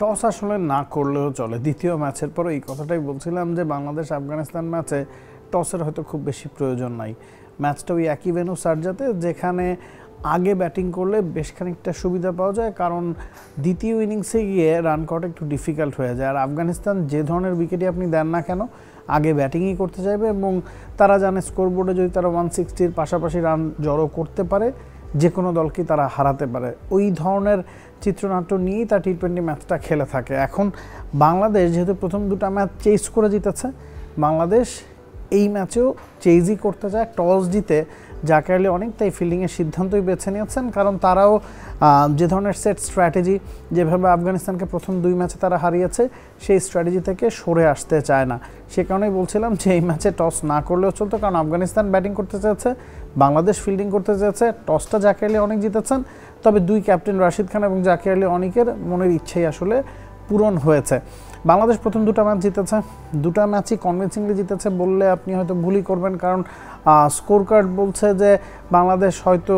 Toss আসলে না করলেও চলে। দ্বিতীয় ম্যাচের পরে এই কথাটাই বলছিলাম যে বাংলাদেশ আফগানিস্তান ম্যাচে টসের হয়তো খুব বেশি প্রয়োজন নাই। ম্যাচটা ওই একই ভেন্যু সার্জাতে, যেখানে আগে ব্যাটিং করলে বেশ খানিকটা সুবিধা পাওয়া যায়, কারণ দ্বিতীয় ইনিংসে গিয়ে রান করাটা একটু ডিফিকাল্ট হয়ে যায়। আর আফগানিস্তান যে ধরনের উইকেটই আপনি দেন না কেন আগে ব্যাটিংই করতে চাইবে, এবং তারা জানে স্কোরবোর্ডে যদি তারা 160-র পাশাপাশি রান জড়ো করতে পারে যে কোনো দলকে তারা হারাতে পারে। ওই ধরনের চিত্রনাট্য নিয়েই তার টি-20 ম্যাচটা খেলে থাকে। এখন বাংলাদেশ যেহেতু প্রথম দুটো ম্যাচ চেজ করে জিতেছে, বাংলাদেশ এই ম্যাচেও চেজই করতে চায়। টস জিতে জাকির আলী অনেক তাই ফিল্ডিংয়ের সিদ্ধান্তই বেছে নিয়েছেন, কারণ তারাও যে ধরনের সেট স্ট্র্যাটেজি, যেভাবে আফগানিস্তানকে প্রথম দুই ম্যাচে তারা হারিয়েছে, সেই স্ট্র্যাটেজি থেকে সরে আসতে চায় না। সে কারণেই বলছিলাম যে এই ম্যাচে টস না করলেও চলতো, কারণ আফগানিস্তান ব্যাটিং করতে চেয়েছে, বাংলাদেশ ফিল্ডিং করতে চেয়েছে। টসটা জাকির আলী অনেক জিতেছেন, তবে দুই ক্যাপ্টেন রাশিদ খান এবং জাকির আলী অনেকের মনের ইচ্ছেই আসলে পূরণ হয়েছে। বাংলাদেশ প্রথম দুটো ম্যাচ জিতেছে, দুটো ম্যাচই কনভিন্সিংলি জিতেছে বললে আপনি হয়তো ভুলই করবেন, কারণ স্কোর কার্ড বলছে যে বাংলাদেশ হয়তো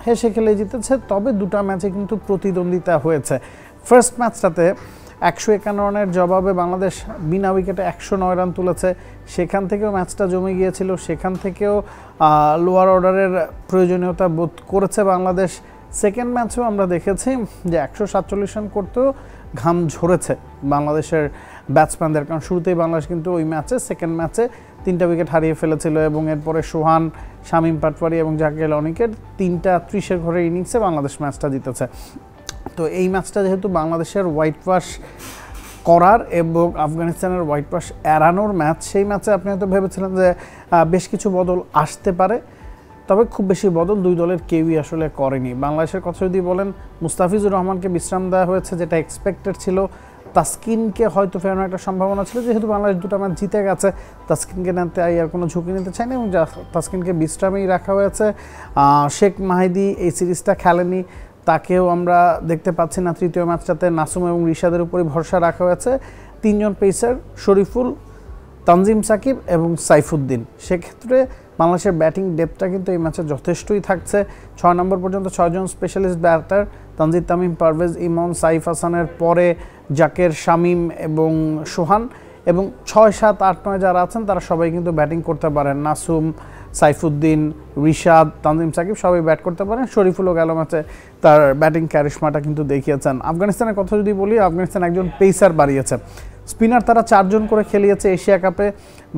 হেসে খেলে জিতেছে, তবে দুটো ম্যাচে কিন্তু প্রতিদ্বন্দ্বিতা হয়েছে। ফার্স্ট ম্যাচটাতে 151 রানের জবাবে বাংলাদেশ বিনা উইকেটে 109 রান তুলেছে, সেখান থেকেও ম্যাচটা জমে গিয়েছিল, সেখান থেকেও লোয়ার অর্ডারের প্রয়োজনীয়তা বোধ করেছে বাংলাদেশ। সেকেন্ড ম্যাচেও আমরা দেখেছি যে 147 রান করতেও ঘাম ঝরেছে বাংলাদেশের ব্যাটসম্যানদের, কারণ শুরুতেই বাংলাদেশ কিন্তু ওই ম্যাচে সেকেন্ড ম্যাচে 3টা উইকেট হারিয়ে ফেলেছিল, এবং এরপরে সোহান, শামীম পাটওয়ারি এবং জাকির আলী অনেকের 3টা 30-এর ঘরের ইনিংসে বাংলাদেশ ম্যাচটা জিতেছে। তো এই ম্যাচটা যেহেতু বাংলাদেশের হোয়াইট ওয়াশ করার এবং আফগানিস্তানের হোয়াইট ওয়াশ এড়ানোর ম্যাচ, সেই ম্যাচে আপনি হয়তো ভেবেছিলেন যে বেশ কিছু বদল আসতে পারে, তবে খুব বেশি বদল দুই দলের কেউই আসলে করেনি। বাংলাদেশের কথা যদি বলেন, মুস্তাফিজুর রহমানকে বিশ্রাম দেওয়া হয়েছে, যেটা এক্সপেক্টেড ছিল। তাসকিনকে হয়তো ফেরানোর একটা সম্ভাবনা ছিল, যেহেতু বাংলাদেশ দুটো ম্যাচ জিতে গেছে, তাসকিনকে নিতে আর কোনো ঝুঁকি নিতে চায় না, এবং তাসকিনকে বিশ্রামেই রাখা হয়েছে। শেখ মাহিদি এই সিরিজটা খেলেনি, তাকেও আমরা দেখতে পাচ্ছি না তৃতীয় ম্যাচটাতে। নাসুম এবং রিশাদের উপরই ভরসা রাখা হয়েছে। 3 জন পেসার শরীফুল, তানজিম সাকিব এবং সাইফুদ্দিন। সেক্ষেত্রে বাংলাদেশের ব্যাটিং ডেপথটা কিন্তু এই ম্যাচে যথেষ্টই থাকছে। 6 নম্বর পর্যন্ত 6 জন স্পেশালিস্ট ব্যাটার, তানজিদ তামিম, পারভেজ ইমন, সাইফ হাসানের পরে জাকের, শামীম এবং সোহান, এবং 6, 7, 8, 9 যারা আছেন তারা সবাই কিন্তু ব্যাটিং করতে পারেন। নাসুম, সাইফুদ্দিন, রিশাদ, তানজিম সাকিব সবাই ব্যাট করতে পারেন। শরীফুলও গেল ম্যাচে তার ব্যাটিং ক্যারিশমাটা কিন্তু দেখিয়েছেন। আফগানিস্তানের কথা যদি বলি, আফগানিস্তান একজন পেসার বাড়িয়েছে, স্পিনার তারা 4 জন করে খেলিয়েছে এশিয়া কাপে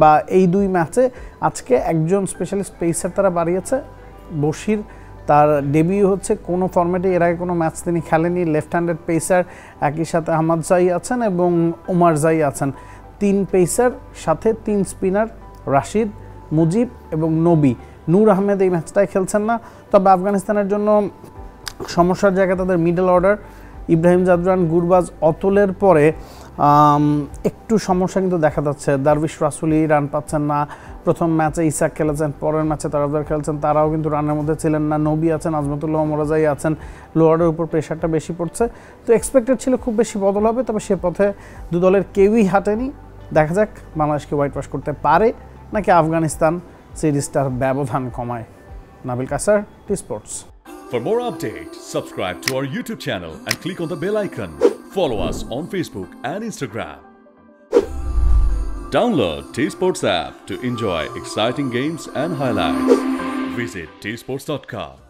বা এই দুই ম্যাচে। আজকে একজন স্পেশালিস্ট পেসার তারা বাড়িয়েছে, বশির। তার ডেবিউ হচ্ছে, কোনো ফরম্যাটে এর আগে কোনো ম্যাচ তিনি খেলেনি। লেফট হ্যান্ডেড পেসার, একই সাথে আহমদ জাই আছেন এবং ওমার জাই আছেন। 3 পেসার সাথে 3 স্পিনার, রাশিদ, মুজিব এবং নবী। নূর আহমেদ এই ম্যাচটায় খেলছেন না, তবে আফগানিস্তানের জন্য সমস্যার জায়গা তাদের মিডল অর্ডার। ইব্রাহিম জাদরান, গুরবাজ, অতুলের পরে একটু সমস্যা কিন্তু দেখা যাচ্ছে। দারবিশ রাসুলি রান পাচ্ছেন না। প্রথম ম্যাচে ইসাক খেলেছেন, পরের ম্যাচে তারাবদার খেলছেন, তারাও কিন্তু রানের মধ্যে ছিলেন না। নবী আছেন, আজমতুল্লাহ মোরাজাই আছেন, লোয়ারের উপর প্রেশারটা বেশি পড়ছে। তো এক্সপেক্টেড ছিল খুব বেশি বদল হবে, তবে সে পথে দু দলের কেউই হাঁটেনি। দেখা যাক বাংলাদেশকে হোয়াইট ওয়াশ করতে পারে নাকি আফগানিস্তান সিরিজটার ব্যবধান কমায়। Nabil কাসার, T Sports. For more updates, subscribe to our YouTube channel and click on the bell icon. Follow us on Facebook and Instagram. Download T-Sports app to enjoy exciting games and highlights. Visit tsports.com.